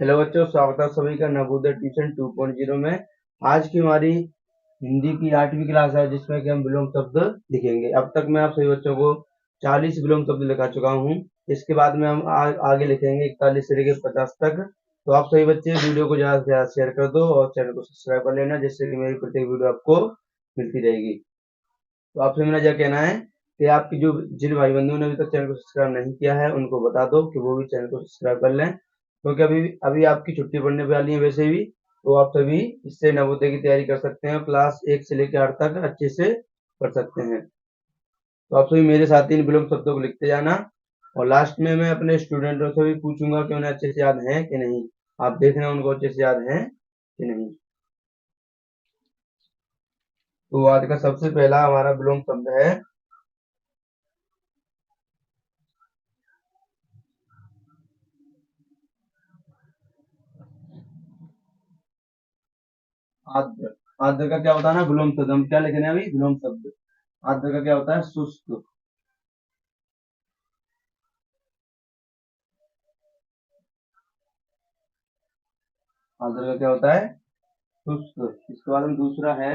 Hello बच्चों, स्वागत है सभी का नवोदय ट्यूशन 2.0 में। आज की हमारी हिंदी की 8वीं क्लास है जिसमें कि हम विलोम शब्द लिखेंगे। अब तक मैं आप सभी बच्चों को 40 विलोम शब्द लिखा चुका हूँ। इसके बाद में हम आगे लिखेंगे 41 से लेकर 50 तक। तो आप सभी बच्चे वीडियो को ज़्यादा से ज़्यादा शेयर कर दो और चैनल को सब्सक्राइब कर लेना, जिससे कि मेरी प्रत्येक वीडियो आपको मिलती रहेगी। तो आपसे मेरा यह कहना है कि आपकी जो जिन भाई बंधुओं ने अभी तक चैनल को सब्सक्राइब नहीं किया है उनको बता दो कि वो भी चैनल को सब्सक्राइब कर लें, क्योंकि अभी अभी आपकी छुट्टी पड़ने वाली है वैसे भी। तो आप सभी इससे नवोदय की तैयारी कर सकते हैं और क्लास 1 से लेकर 8 तक अच्छे से पढ़ सकते हैं। तो आप सभी मेरे साथ इन विलोम शब्दों को लिखते जाना और लास्ट में मैं अपने स्टूडेंटों से भी पूछूंगा कि उन्हें अच्छे से याद है कि नहीं। आप देखना उनको अच्छे से याद है कि नहीं। तो आज का सबसे पहला हमारा विलोम शब्द है आर्द्र। आर्द्र का क्या होता है ना विलोम शब्द, हम क्या लिख रहे हैं अभी विलोम शब्द। आर्द्र का क्या होता है शुष्क। आर्द्र का क्या होता है शुष्क। इसके बाद में दूसरा है,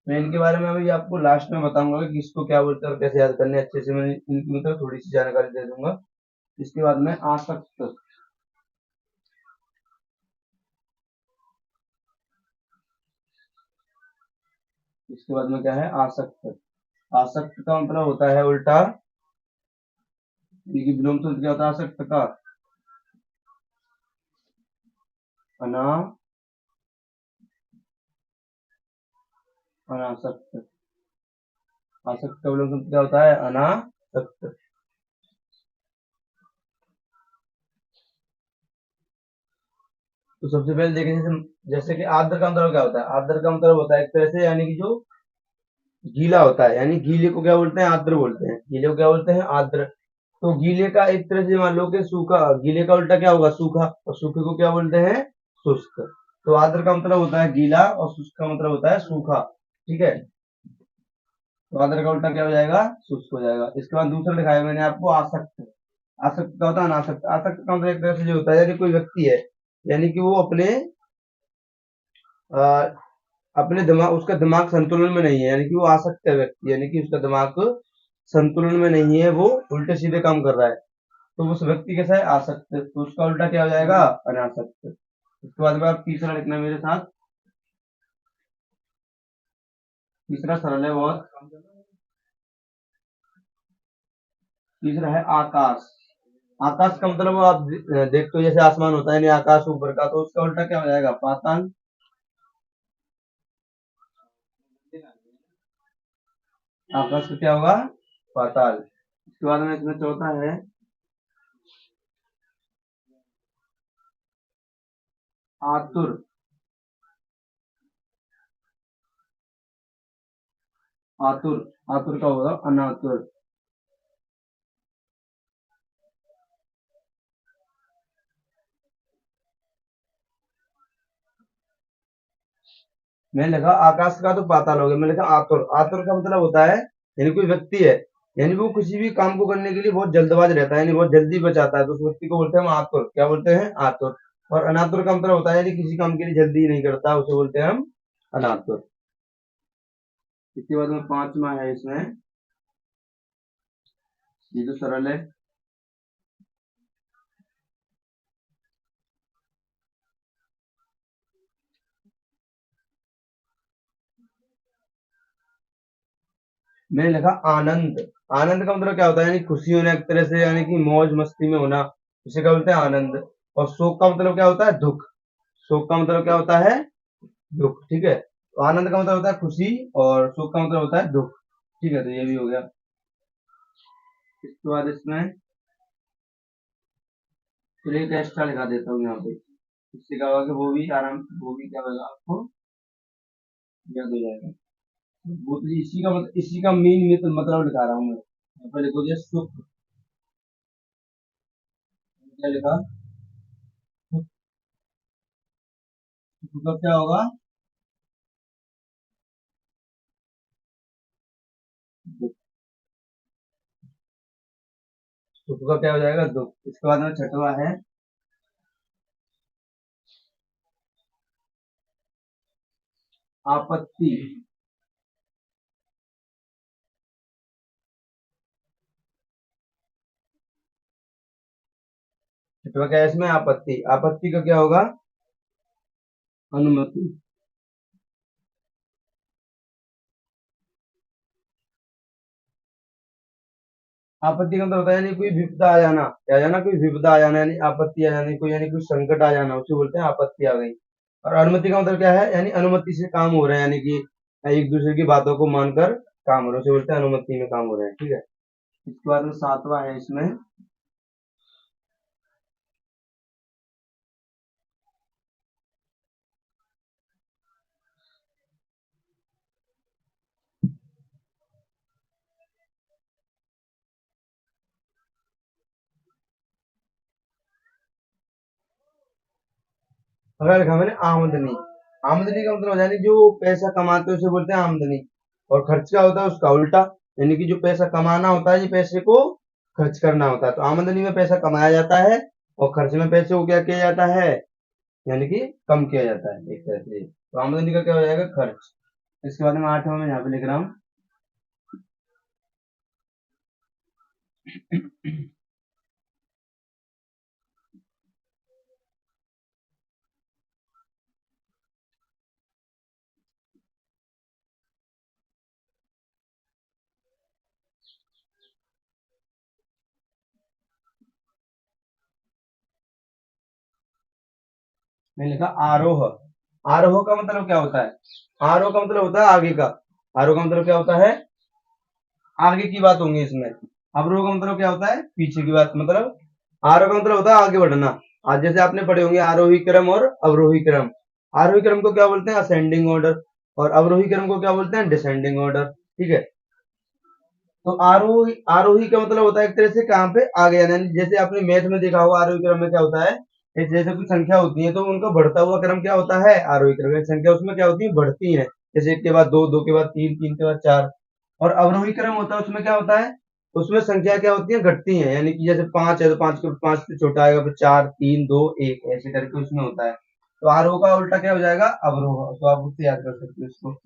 मैं इनके बारे में अभी आपको लास्ट में बताऊंगा कि इसको क्या बोलते हैं और कैसे याद करने अच्छे से। मैं इनकी मतलब थोड़ी सी जानकारी दे दूंगा। इसके बाद में आसक्त। इसके बाद में क्या है आसक्त। आसक्त का मतलब होता है उल्टा, यानी कि विलोम शब्द क्या होता है आसक्त का अना अनासक्त। आसक्त का विलोम शब्द क्या होता है अनासक्त। तो सबसे पहले देखें, जैसे कि आर्द्र का मतलब क्या होता है। आर्द्र का मतलब होता है एक तरह से, यानी कि जो गीला होता है, यानी गीले को क्या बोलते हैं आर्द्र बोलते हैं। गीले को क्या बोलते हैं आर्द्र। तो गीले का एक तरह से मान लो कि सूखा, गीले का उल्टा क्या होगा सूखा, और सूखे को क्या बोलते हैं शुष्क। तो आर्द्र का मतलब होता है गीला और शुष्क का मतलब होता है सूखा। ठीक है। तो आर्द्र का उल्टा क्या हो जाएगा शुष्क हो जाएगा। इसके बाद दूसरा दिखाया मैंने आपको आसक्त। आसक्त का होता है अनासक्त। आसक्त का मतलब एक तरह से जो होता है, यदि कोई व्यक्ति है, यानी कि वो अ, अपने दिमाग, उसका दिमाग संतुलन में नहीं है, यानी कि वो आसक्त है व्यक्ति, यानी कि उसका दिमाग संतुलन में नहीं है, वो उल्टे सीधे काम कर रहा है। तो उस व्यक्ति कैसा है आसक्त। तो उसका उल्टा क्या हो जाएगा अनासक्त। उसके बाद में आप तीसरा लिखना मेरे साथ। तीसरा सरल है बहुत। तीसरा है आकाश। आकाश का मतलब आप देखते हो जैसे आसमान होता है नहीं आकाश ऊपर का, तो उसका उल्टा क्या हो जाएगा पाताल। आकाश का क्या होगा पाताल। इसके बाद में इसमें चौथा है आतुर। आतुर। आतुर का होगा अनातुर। मैंने लिखा आकाश का तो पाताल हो गया, मैंने लिखा आतुर। आतुर का मतलब होता है, यानी कोई व्यक्ति है, यानी वो किसी भी काम को करने के लिए बहुत जल्दबाज रहता है, यानी बहुत जल्दी बचाता है, तो उस व्यक्ति को बोलते हैं हम आतुर। क्या बोलते हैं आतुर। और अनातुर का मतलब होता है यदि किसी काम के लिए जल्दी नहीं करता, उसे बोलते हैं हम अनातुर। इसके बाद में पांचवा है इसमें, ये तो सरल है। मैंने लिखा आनंद। आनंद का मतलब क्या होता है, यानी खुशी होना एक तरह से, यानी कि मौज मस्ती में होना, इसे क्या बोलते हैं आनंद। और शोक का मतलब क्या होता है दुख। शोक का मतलब क्या होता है दुख। ठीक है। तो आनंद का मतलब होता है खुशी और शोक का मतलब होता है दुख। ठीक है, तो ये भी हो गया। इसके बाद इसमें फिर एक एक्स्ट्रा लिखा देता हूँ यहाँ पे। इससे क्या होगा कि वो भी क्या होगा आपको याद हो जाएगा। वो तो इसी का मेन मतलब लिखा रहा हूँ मैं। यहाँ पे लिखो जैसे सुख। क्या लिखा सुख का क्या होगा दुख। सुख का क्या हो जाएगा दुख। इसके बाद में छठवा है आपत्ति। छठवा क्या है इसमें? आपत्ति। आपत्ति का क्या होगा? अनुमति। आपत्ति का मतलब होता है यानी कोई विपदा आ जाना, क्या आ जाना? कोई विपदा आ जाना, यानी आपत्ति आ जानी, कोई यानी कोई संकट आ जाना, उसे बोलते हैं आपत्ति आ गई। और अनुमति का मतलब क्या है? यानी अनुमति से काम हो रहा है, यानी कि एक दूसरे की बातों को मानकर काम हो रहा है, उसे बोलते हैं अनुमति में काम हो रहा है। ठीक है। इसके बाद में सातवां है इसमें, अगर लिखा मैंने आमदनी। आमदनी का मतलब यानी जो पैसा कमाते हैं उसे बोलते हैं आमदनी। और खर्च क्या होता है? उसका उल्टा, यानी कि जो पैसा कमाना होता है, ये पैसे को खर्च करना होता है। तो आमदनी में पैसा कमाया जाता है और खर्च में पैसे को क्या किया जाता है? यानी कि कम किया जाता है एक तरह से। तो आमदनी का क्या हो जाएगा? खर्च। इसके बाद में आठवां में यहाँ पे लिख रहा हूँ, मैंने लिखा आरोह। आरोह का मतलब क्या होता है? आरोह का मतलब होता है आगे का। आरोह का मतलब क्या होता है? आगे की बात होंगी इसमें। अवरोह का मतलब क्या होता है? पीछे की बात। मतलब आरोह का मतलब होता है आगे बढ़ना। आज जैसे आपने पढ़े होंगे आरोही क्रम और अवरोही क्रम। आरोही क्रम को क्या बोलते हैं? Ascending order. और अवरोही क्रम को क्या बोलते हैं? Descending order. ठीक है। तो आरोही आरोही का मतलब होता है एक तरह से कहाँ पे आगे जाना, यानी जैसे आपने मैथ में देखा होगा आरोही क्रम में क्या होता है, जैसे कुछ संख्या होती है तो उनका बढ़ता हुआ क्रम क्या होता है? आरोही क्रम में संख्या उसमें क्या होती है? बढ़ती है। जैसे एक के बाद दो, दो के बाद तीन, तीन के बाद चार। और अवरोही क्रम होता है उसमें क्या होता है? उसमें संख्या क्या होती है? घटती है, यानी कि जैसे पांच है तो पांच को पांच से छोटा आएगा, फिर चार, तीन, दो, एक, ऐसे करके उसमें होता है। तो आरोह का उल्टा क्या हो जाएगा? अवरोह। तो आप उससे याद कर सकते हो इसको।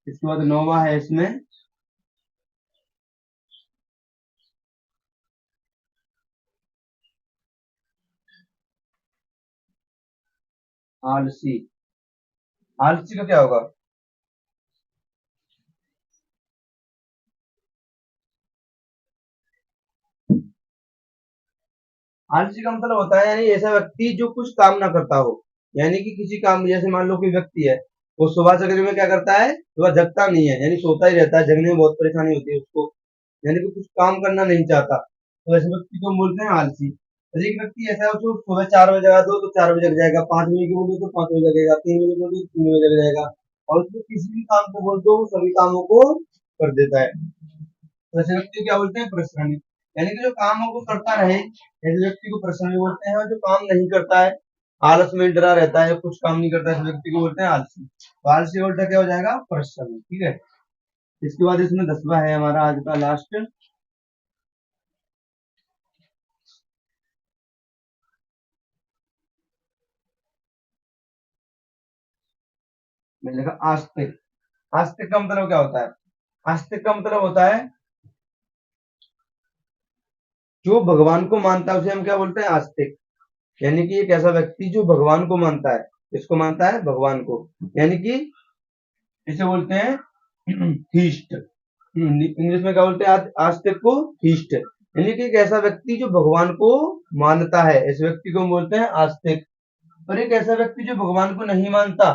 इसके बाद नौवा है इसमें, आलसी। आलसी का क्या होगा? आलसी का मतलब होता है यानी ऐसा व्यक्ति जो कुछ काम ना करता हो, यानी कि किसी काम, जैसे मान लो कोई व्यक्ति है, वो सुबह सवेरे में क्या करता है? सुबह जगता नहीं है, यानी सोता ही रहता है, जगने में बहुत परेशानी होती है उसको, यानी कि कुछ काम करना नहीं चाहता, तो ऐसे व्यक्ति को हम बोलते हैं आलसी। और एक व्यक्ति ऐसा है, उसको सुबह 4 बजे जगा दो तो 4 बजे जग जाएगा, 5 बजे की बोलो तो 5 बजे जगेगा, 3 बजे बोलो तो 3 बजे जग जाएगा। और उसको किसी भी काम को बोल दो वो सभी कामों को कर देता है। तो ऐसे व्यक्ति को क्या बोलते हैं? परिश्रमी। यानी कि जो कामों को करता रहे, ऐसे व्यक्ति को परिश्रमी बोलते हैं। और जो काम नहीं करता है, आलस में डरा रहता है, कुछ काम नहीं करता है, ऐसे व्यक्ति को बोलते हैं आलसी। तो आलसी का उल्टा क्या हो जाएगा? परिश्रमी। ठीक है। इसके बाद इसमें 10वां है हमारा आज का लास्ट, मैंने लिखा आस्तिक। आस्तिक का मतलब क्या होता है? आस्तिक का मतलब होता है जो भगवान को मानता है, उसे हम क्या बोलते हैं? आस्तिक। यानी कि एक ऐसा व्यक्ति जो भगवान को मानता है। किसको मानता है? भगवान को। यानी कि इसे बोलते हैं थीस्ट। इंग्लिश में क्या बोलते हैं? आस्तिक को थीस्ट। यानी कि एक ऐसा व्यक्ति जो भगवान को मानता है, इस व्यक्ति को हम बोलते हैं आस्तिक। और एक ऐसा व्यक्ति जो भगवान को नहीं मानता,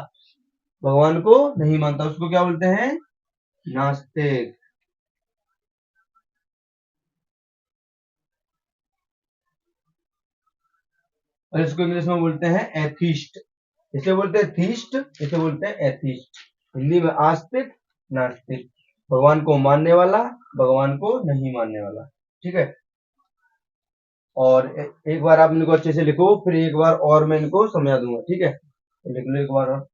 भगवान को नहीं मानता, उसको क्या बोलते हैं? नास्तिक। और इसको इंग्लिश में बोलते हैं एथिस्ट। इसे बोलते हैं थीस्ट, इसे बोलते हैं एथिस्ट। हिंदी में आस्तिक, नास्तिक। भगवान को मानने वाला, भगवान को नहीं मानने वाला। ठीक है। और एक बार आप इनको अच्छे से लिखो, फिर एक बार और मैं इनको समझा दूंगा। ठीक है। तो लिख लो एक बार और।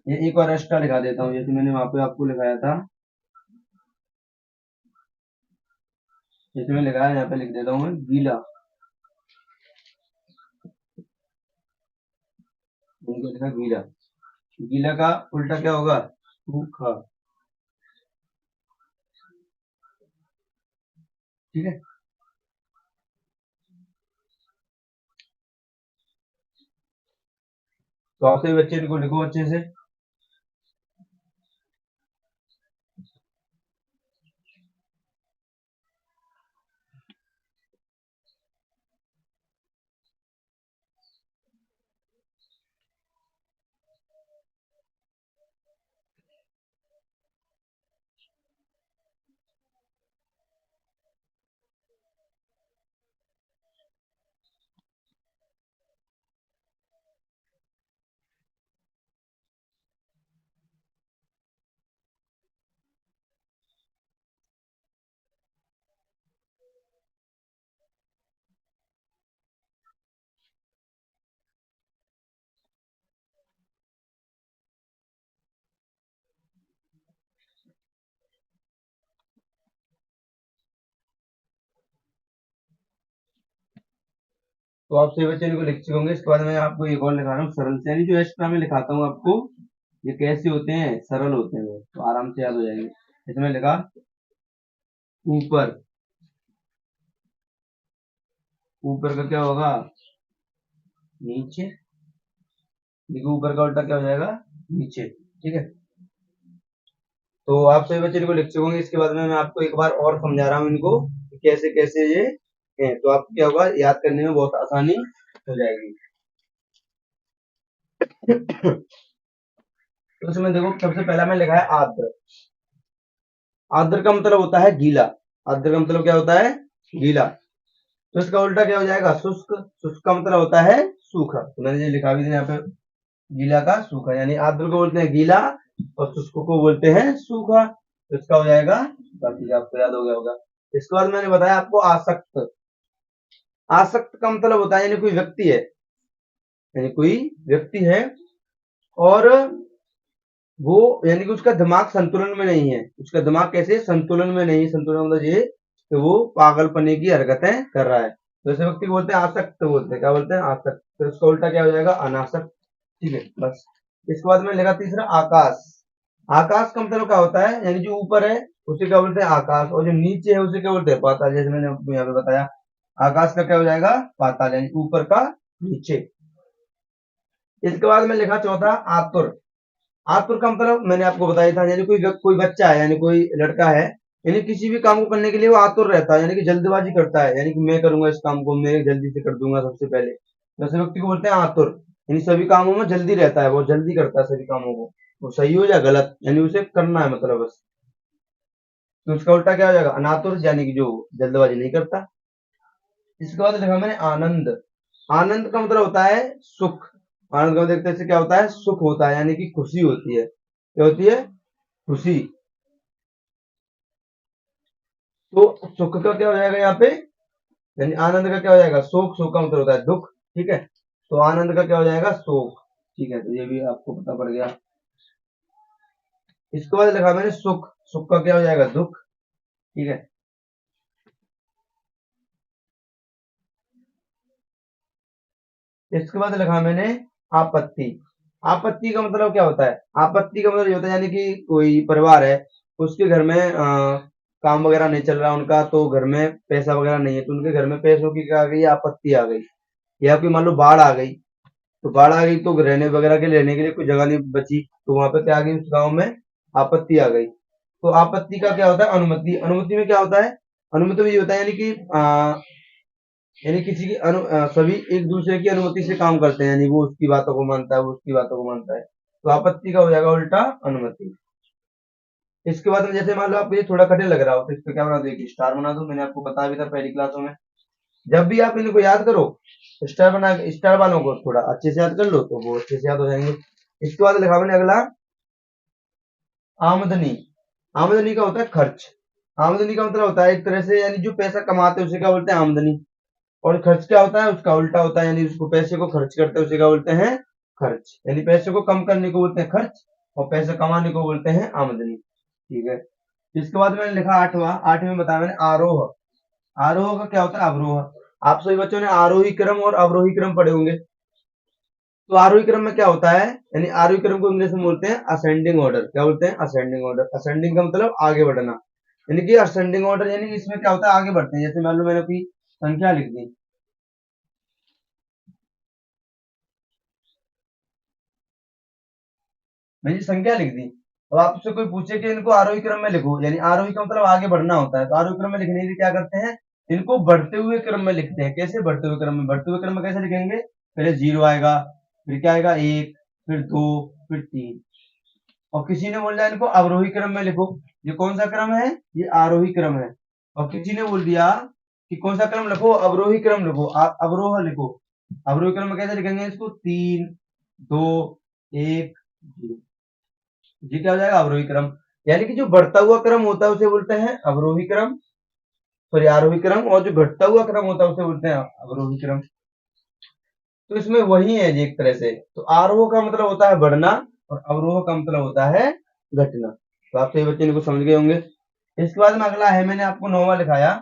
ये एक बार एक्स्ट्रा लिखा देता हूँ, जैसे मैंने वहां पे आपको लिखाया था, जैसे मैंने लिखा है यहाँ पे लिख देता हूँ मैं, गीला। इनको लिखा गीला। गीला का उल्टा क्या होगा? सूखा। ठीक है। तो आप सभी बच्चे इनको लिखो अच्छे से। तो आप सभी बच्चे इनको लिख चुके होंगे। इसके बाद मैं आपको एक और लिखा रहा हूँ सरल से, यानी जो एक्स्ट्रा में लिखाता हूँ आपको, ये कैसे होते हैं, सरल होते हैं वो, तो आराम से याद हो जाएंगे। इसमें लिखा ऊपर, ऊपर का क्या होगा, नीचे। देखो ऊपर का उल्टा क्या हो जाएगा, नीचे। ठीक है। तो आप सभी बच्चे इनको लिख चुके होंगे। इसके बाद में मैं आपको एक बार और समझा रहा हूँ इनको कि कैसे कैसे ये है, तो आपको क्या होगा, याद करने में बहुत आसानी हो जाएगी। तो इसमें देखो सबसे पहला मैं लिखा है आर्द्र। आर्द्र का मतलब होता है गीला। आर्द्र का मतलब क्या होता है, गीला। तो इसका उल्टा क्या हो जाएगा, शुष्क। शुष्क का मतलब होता है सूखा। तो मैंने ये लिखा भी था यहाँ पे, गीला का सूखा, यानी आर्द्र को बोलते हैं गीला और शुष्क को बोलते हैं सूखा। तो इसका हो जाएगा, बाकी आपको याद हो गया होगा। इसके बाद मैंने बताया आपको आसक्त। आसक्त का मतलब होता है यानी कोई व्यक्ति है, यानी कोई व्यक्ति है और वो, यानी कि उसका दिमाग संतुलन में नहीं है। उसका दिमाग कैसे संतुलन में नहीं है, संतुलन मतलब ये कि वो पागलपने की हरकतें कर रहा है। तो ऐसे व्यक्ति को बोलते हैं आसक्त, बोलते हैं क्या, बोलते हैं आसक्त। तो इसका उल्टा क्या हो जाएगा, अनासक्त। ठीक है, बस। इसके बाद में लगा तीसरा आकाश। आकाश का मतलब क्या होता है, यानी जो ऊपर है उसे क्या बोलते हैं आकाश, और जो नीचे है उसे क्या बोलते हैं पाताल। जैसे मैंने आपको यहाँ पे बताया, आकाश का क्या हो जाएगा, पाताल, यानी ऊपर का नीचे। इसके बाद में लिखा चौथा आतुर। आतुर का मतलब मैंने आपको बताया था, यानी कोई बच्चा है, यानी कोई लड़का है, यानी किसी भी काम को करने के लिए वो आतुर रहता है, यानी कि जल्दबाजी करता है, यानी कि मैं करूंगा इस काम को, मैं जल्दी से कर दूंगा सबसे पहले। वैसे व्यक्ति को बोलते हैं आतुर, यानी सभी कामों में जल्दी रहता है, वो जल्दी करता है सभी कामों को, वो सही हो या गलत, यानी उसे करना है मतलब बस। तो उसका उल्टा क्या हो जाएगा, अनातुर, यानी कि जो जल्दबाजी नहीं करता। इसके बाद लिखा मैंने आनंद। आनंद का मतलब होता है सुख। आनंद का मतलब देखते हैं क्या होता है, सुख होता है, यानी कि खुशी होती है। क्या होती है, खुशी। तो सुख का क्या हो जाएगा यहाँ पे, यानी आनंद का क्या हो जाएगा, शोक। शोक का मतलब होता है दुख। ठीक है। तो आनंद का क्या हो जाएगा, शोक। ठीक है, तो ये भी आपको पता पड़ गया। इसके बाद लिखा मैंने सुख। सुख का क्या हो जाएगा, दुख। ठीक है। इसके बाद लिखा मैंने आपत्ति। आपत्ति का मतलब क्या होता है, आपत्ति का मतलब ये होता है, यानी कि कोई परिवार है, उसके घर में काम वगैरह नहीं चल रहा उनका, तो घर में पैसा वगैरह नहीं है, तो उनके घर में पैसों की क्या आ गई, आपत्ति आ गई। या कोई मान लो बाढ़ आ गई, तो बाढ़ आ गई तो रहने वगैरह के लिए, रहने के लिए कोई जगह नहीं बची, तो वहां पे क्या आ गई, उस गांव में आपत्ति आ गई। तो आपत्ति का क्या होता है, अनुमति। अनुमति में क्या होता है, अनुमति में ये होता है, यानी कि यानी किसी की सभी एक दूसरे की अनुमति से काम करते हैं, यानी वो उसकी बातों को मानता है, वो उसकी बातों को मानता है। तो आपत्ति का हो जाएगा उल्टा अनुमति। इसके बाद में जैसे मान लो आपको ये थोड़ा कठिन लग रहा हो, तो इस पे क्या बना दो, एक स्टार बना दो। मैंने आपको बताया भी था पहली क्लासों में, जब भी आप इनको याद करो, स्टार बना, स्टार वालों को थोड़ा अच्छे से याद कर लो तो वो अच्छे से याद हो जाएंगे। इसके बाद लिखा मैंने अगला आमदनी। आमदनी का होता है खर्च। आमदनी का मतलब होता है एक तरह से, यानी जो पैसा कमाते हैं उसे क्या बोलते हैं आमदनी। और खर्च क्या होता है, उसका उल्टा होता है, यानी उसको पैसे को खर्च करते हैं उसे क्या बोलते हैं, खर्च। यानी पैसे को कम करने को बोलते हैं खर्च, और पैसे कमाने को बोलते हैं आमदनी। ठीक है। इसके बाद मैंने लिखा आठवां। आठवें में बताया मैंने आरोह। आरोह का क्या होता है, अवरोह। आप सभी बच्चों ने आरोही क्रम और अवरोही क्रम पढ़े होंगे। तो आरोही क्रम में क्या होता है, यानी आरोही क्रम को इंग्लिश में बोलते हैं असेंडिंग ऑर्डर। क्या बोलते हैं? Ascending order. असेंडिंग का मतलब आगे बढ़ना, यानी कि असेंडिंग ऑर्डर, यानी कि इसमें क्या होता है, आगे बढ़ते हैं। जैसे मान लो मैंने कोई संख्या लिख दी, मैंने संख्या लिख दी। अब आपसे कोई पूछे कि इनको आरोही क्रम में लिखो, यानी आरोही का मतलब आगे बढ़ना होता है, तो आरोही क्रम में लिखने के लिए क्या करते हैं, इनको बढ़ते हुए क्रम में लिखते हैं। कैसे बढ़ते हुए क्रम में? बढ़ते हुए क्रम में कैसे लिखेंगे? पहले जीरो आएगा, फिर क्या आएगा, एक, फिर दो, फिर तीन। और किसी ने बोल दिया इनको अवरोही क्रम में लिखो, ये कौन सा क्रम है, ये आरोही क्रम है। और किसी ने बोल दिया कि कौन सा क्रम लिखो, अवरोही क्रम लिखो, अवरोह लिखो। अवरोही क्रम में कैसे लिखेंगे इसको, तीन, दो, एक, जीरो। ये क्या हो जाएगा, अवरोही क्रम। यानी कि जो बढ़ता हुआ क्रम होता है उसे बोलते हैं अवरोही क्रम, सॉरी आरोही क्रम, और जो घटता हुआ क्रम होता है उसे बोलते हैं अवरोही क्रम। तो इसमें वही है जी एक तरह से। तो आरोह का मतलब होता है बढ़ना, और अवरोह का मतलब होता है घटना। तो आप सभी बच्चे इनको समझ गए होंगे। इसके बाद में अगला है, मैंने आपको नौवां लिखाया,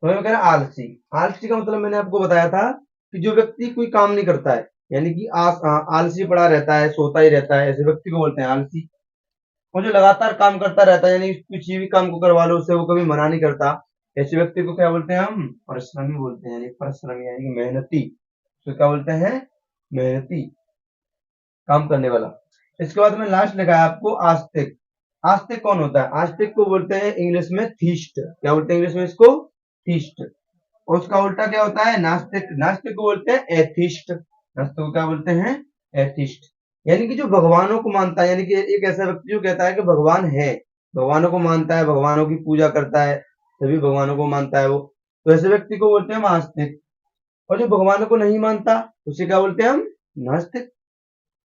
तो मैं कह रहा आलसी। आलसी का मतलब मैंने आपको बताया था कि जो व्यक्ति कोई काम नहीं करता है, यानी कि आलसी पड़ा रहता है, सोता ही रहता है, ऐसे व्यक्ति को बोलते हैं आलसी। और जो लगातार काम करता रहता है, यानी किसी भी काम को करवा लो उससे वो कभी मना नहीं करता, ऐसे व्यक्ति को क्या बोलते हैं हम, परिश्रमी बोलते हैं, यानी परिश्रमी यानी कि मेहनती। तो क्या बोलते हैं, मेहनती, काम करने वाला। इसके बाद में लास्ट लिखा है आपको आस्तिक। आस्तिक कौन होता है? आस्तिक को बोलते हैं इंग्लिश में थीस्ट। क्या बोलते हैं इंग्लिश में इसको? थीस्ट। और उसका उल्टा क्या होता है, नास्तिक। नास्तिक को बोलते हैं एथिस्ट। नास्तिक को क्या बोलते हैं, एथिस्ट। यानी कि जो भगवानों को मानता है, यानी कि एक ऐसा व्यक्ति जो कहता है कि भगवान है, भगवानों को मानता है, भगवानों की पूजा करता है, सभी भगवानों को मानता है वो, तो ऐसे व्यक्ति को बोलते हैं हम आस्तिक। और जो भगवानों को नहीं मानता उसे क्या बोलते हैं हम, नास्तिक।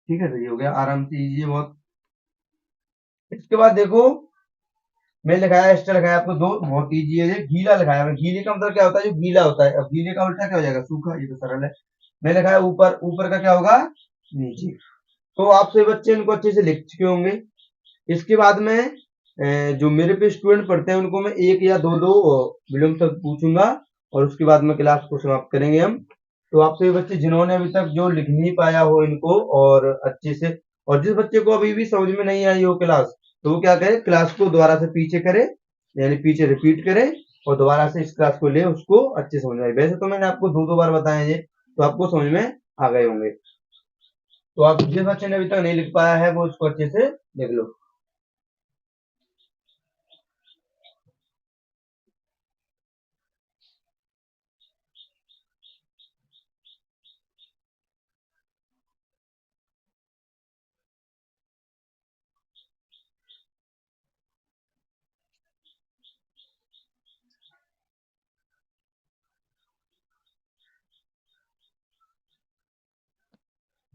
ठीक है, तो ये हो गया, आराम से कीजिए बहुत। इसके बाद देखो, मैं लिखाया एक्स्ट्रा लिखाया आपको दो, बहुत इजी है ये, गीला लिखाया है। गीले का मतलब क्या होता है, जो गीला होता है। अब गीले का उल्टा क्या हो जाएगा, सूखा। ये तो सरल है। मैं लिखाया ऊपर, ऊपर का क्या होगा, नीचे। तो आप सभी बच्चे इनको अच्छे से लिख चुके होंगे। इसके बाद में जो मेरे पे स्टूडेंट पढ़ते हैं उनको मैं एक या दो दो विलोम शब्द पूछूंगा, और उसके बाद में क्लास को समाप्त करेंगे हम। तो आप सभी बच्चे जिन्होंने अभी तक जो लिख नहीं पाया हो इनको और अच्छे से, और जिस बच्चे को अभी भी समझ में नहीं आई हो क्लास, तो वो क्या करे, क्लास को दोबारा से पीछे करे, यानी पीछे रिपीट करे, और दोबारा से इस क्लास को ले, उसको अच्छे समझ में आए। वैसे तो मैंने आपको दो दो बार बताया ये, तो आपको समझ में आ गए होंगे। तो आप जिस बच्चे ने अभी तक नहीं लिख पाया है वो उसको अच्छे से देख लो।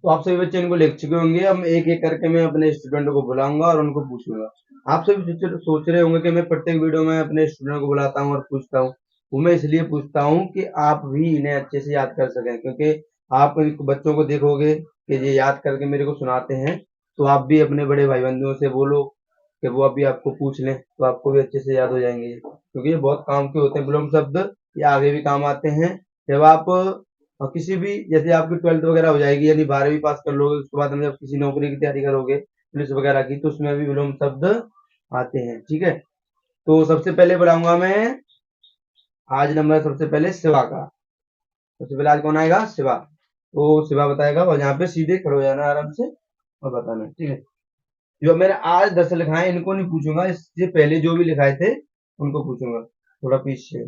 तो आप सभी बच्चे इनको लिख चुके होंगे। अब एक एक करके मैं अपने स्टूडेंटों को बुलाऊंगा और उनको पूछूंगा। आप सभी सोच रहे होंगे कि मैं प्रत्येक वीडियो में अपने स्टूडेंट को बुलाता हूँ और पूछता हूँ। वो मैं इसलिए पूछता हूँ कि आप भी इन्हें अच्छे से याद कर सकें, क्योंकि आप बच्चों को देखोगे कि ये याद करके मेरे को सुनाते हैं, तो आप भी अपने बड़े भाई बंधुओं से बोलो कि वो अभी आपको पूछ लें, तो आपको भी अच्छे से याद हो जाएंगे, क्योंकि ये बहुत काम के होते हैं विलोम शब्द। ये आगे भी काम आते हैं जब आप और किसी भी, जैसे आपकी 12th वगैरह हो जाएगी, यानी 12वीं पास कर लोगे, उसके बाद में जब किसी नौकरी की तैयारी करोगे पुलिस वगैरह की, तो उसमें भी विलोम शब्द आते हैं। ठीक है, तो सबसे पहले बुलाऊंगा मैं, आज नंबर सबसे पहले शिवा का। सबसे पहले आज कौन आएगा, शिवा। तो शिवा बताएगा, और यहाँ पे सीधे खड़े हो जाना आराम से और बताना। ठीक है, जो मैंने आज 10 लिखाए इनको नहीं पूछूंगा, इससे पहले जो भी लिखाए थे उनको पूछूंगा। थोड़ा पीछे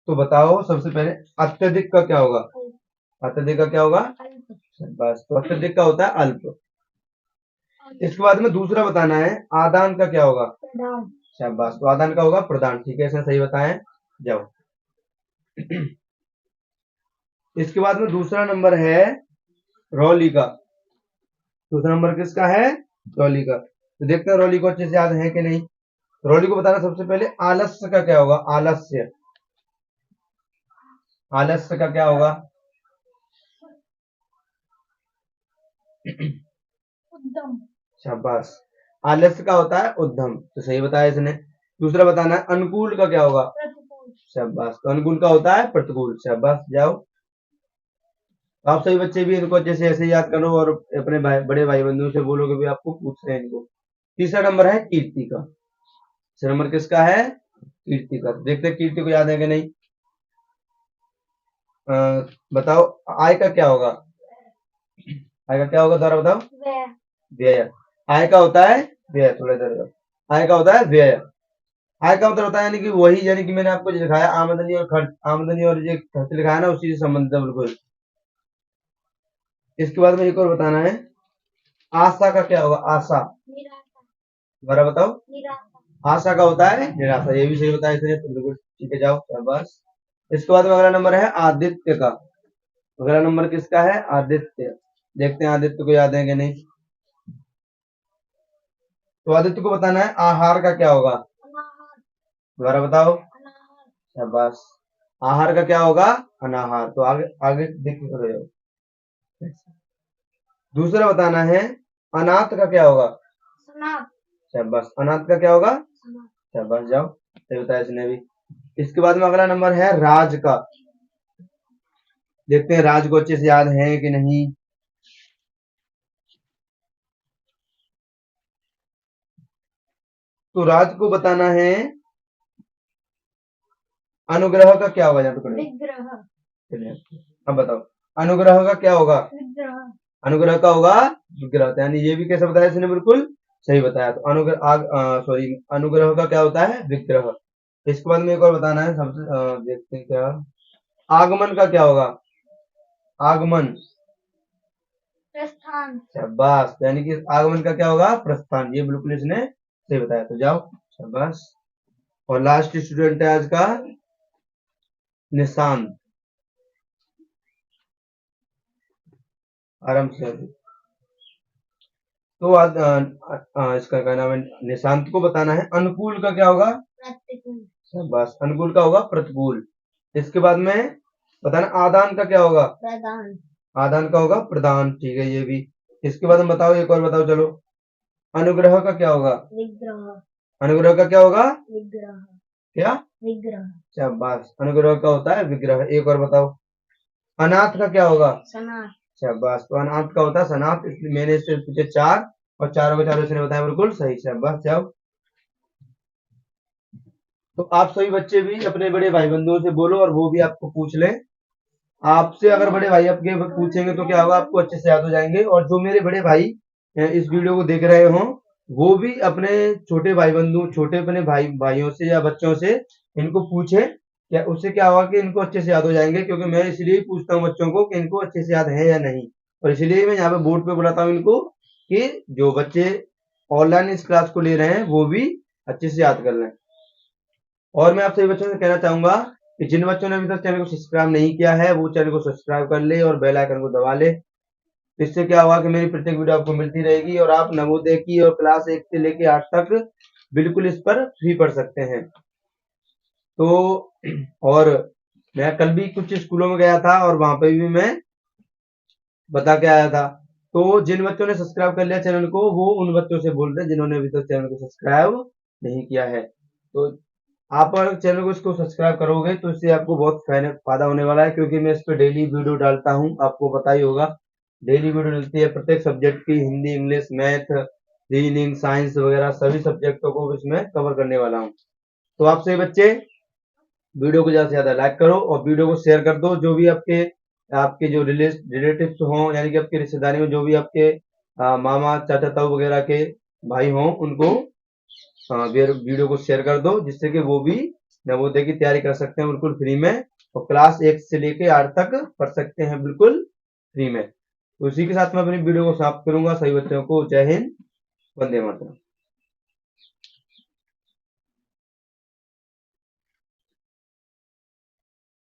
तो बताओ सबसे पहले अत्यधिक का क्या होगा, अत्यधिक का क्या होगा, बस। तो अत्यधिक का होता है अल्प। इसके बाद में दूसरा बताना है, आदान का क्या होगा, शाबाश। तो आदान का होगा प्रदान। ठीक है, इसने सही बताया, जाओ। इसके बाद में दूसरा नंबर है रौली का। दूसरा नंबर किसका है, रौली का। तो देखते हैं रौली को अच्छे से याद है कि नहीं। रौली को बताना सबसे पहले आलस्य का क्या होगा, आलस्य। आलस्य का क्या होगा, शाबाश। आलस्य का होता है उद्यम, तो सही बताया इसने। दूसरा बताना है अनुकूल का क्या होगा, शाबाश। तो अनुकूल का होता है प्रतिकूल। शाबाश, जाओ। आप सभी बच्चे भी इनको अच्छे से ऐसे याद करो और अपने बड़े भाई बंधुओं से बोलो कि भी आपको पूछ रहे हैं इनको। तीसरा नंबर है कीर्ति का। तीसरा नंबर किसका है? कीर्ति का। देखते हैं कीर्ति को याद है कि नहीं। बताओ, आय का क्या होगा? आय का क्या होगा, दोबारा बताओ। व्यय। आय का होता है व्यय। थोड़ा इधर, आय का होता है व्यय। आय का मतलब होता है यानी कि वही, यानी कि मैंने आपको जो दिखाया आमदनी और खर्च, आमदनी और जो खर्च लिखा है ना, उसी से संबंधित है बिल्कुल। इसके बाद में एक और बताना है, आशा का क्या होगा? आशा, दोबारा बताओ। आशा का होता है निराशा। ये भी सही बताया इसने, तो बिल्कुल ठीक है, जाओ, शाबाश। इसके बाद में अगला नंबर है आदित्य का। अगला नंबर किसका है? आदित्य। देखते हैं आदित्य को याद है कि नहीं। तो आदित्य को बताना है आहार का क्या होगा? दोबारा बताओ। शाबाश। आहार का क्या होगा? अनाहार। तो आगे आगे देख के करो। दूसरा बताना है अनाथ का क्या होगा? शाबाश। अनाथ का क्या होगा? शाबाश, जाओ, सही बताया इसने भी। इसके बाद में अगला नंबर है राज का। देखते हैं राज को अच्छे से याद है कि नहीं। तो राज को बताना है अनुग्रह का क्या होगा? चलिए, अब बताओ अनुग्रह का क्या होगा? अनुग्रह का होगा विग्रह। यानी ये भी कैसे बताया इसने, बिल्कुल सही बताया। तो अनुग्रह, सॉरी, अनुग्रह का क्या होता है? विग्रह। इसके बाद में एक और बताना है सबसे, देखते हैं क्या। आगमन का क्या होगा? आगमन, प्रस्थान। शाबाश। यानी कि आगमन का क्या होगा? प्रस्थान। ये बिल्कुल इसने सही बताया। तो जाओ, शाबाश। और लास्ट स्टूडेंट है आज का निशांत। आराम से। तो आज इसका क्या नाम है? निशांत को बताना है अनुकूल का क्या होगा? प्रतिकूल। शाबाश। अनुकूल का होगा प्रतिकूल। इसके बाद में बताना आदान का क्या होगा? प्रदान। आदान का होगा प्रदान। ठीक है, ये भी। इसके बाद में बताओ, एक और बताओ, चलो। अनुग्रह का क्या होगा? विग्रह। अनुग्रह का क्या होगा? विग्रह। क्या? विग्रह। शाबाश। अनुग्रह का होता है विग्रह। एक और बताओ। अनाथ का क्या होगा? सनाथ। शाबाश। तो अनाथ का होता है सनाथ। इसलिए मैंने इससे पूछे चार, और चारों के चारों इसने बताया बिल्कुल सही। शाबाश, जाओ। तो आप सभी बच्चे भी अपने बड़े भाई बंधुओं से बोलो और वो भी आपको पूछ लें। आपसे अगर बड़े भाई आपके पूछेंगे तो क्या होगा, आपको अच्छे से याद हो जाएंगे। और जो मेरे बड़े भाई इस वीडियो को देख रहे हो, वो भी अपने छोटे भाई बंधु, छोटे अपने भाइयों से या बच्चों से इनको पूछे। क्या उससे क्या होगा कि इनको अच्छे से याद हो जाएंगे, क्योंकि मैं इसलिए पूछता हूँ बच्चों को कि इनको अच्छे से याद है या नहीं। और इसलिए मैं यहाँ पे बोर्ड पे बुलाता हूँ इनको कि जो बच्चे ऑनलाइन इस क्लास को ले रहे हैं वो भी अच्छे से याद कर लें। और मैं आप सभी बच्चों से कहना चाहूंगा कि जिन बच्चों ने अभी तक चैनल को सब्सक्राइब नहीं किया है, वो चैनल को सब्सक्राइब कर ले और बेल आइकन को दबा ले। इससे क्या होगा कि मेरी प्रत्येक वीडियो आपको मिलती रहेगी और आप नवोदय की और क्लास 1 से लेकर 8 तक बिल्कुल इस पर फ्री पढ़ सकते हैं। तो और मैं कल भी कुछ स्कूलों में गया था और वहां पे भी मैं बता के आया था। तो जिन बच्चों ने सब्सक्राइब कर लिया चैनल को, वो उन बच्चों से बोल रहे हैं जिन्होंने अभी तक चैनल को सब्सक्राइब नहीं किया है। तो आप अगर चैनल को इसको सब्सक्राइब करोगे तो इससे आपको बहुत फायदा होने वाला है, क्योंकि मैं इस पर डेली वीडियो डालता हूँ। आपको पता ही होगा, डेली वीडियो डलती है प्रत्येक सब्जेक्ट की। Hindi, English, math, reasoning, science वगैरह सभी सब्जेक्टों को इसमें कवर करने वाला हूँ। तो आप सभी बच्चे वीडियो को ज्यादा से ज्यादा लाइक करो और वीडियो को शेयर कर दो। जो भी आपके आपके जो रिलेटिव्स हों, यानी कि आपके रिश्तेदारी में जो भी आपके मामा, चाचा, ताऊ वगैरह के भाई हों, उनको वीडियो को शेयर कर दो, जिससे कि वो भी नवोदय की तैयारी कर सकते हैं बिल्कुल फ्री में, और क्लास 1 से लेके 8 तक पढ़ सकते हैं बिल्कुल फ्री में। तो इसी के साथ मैं अपनी वीडियो को समाप्त करूंगा। सभी बच्चों को जय हिंद, वंदे मातरम।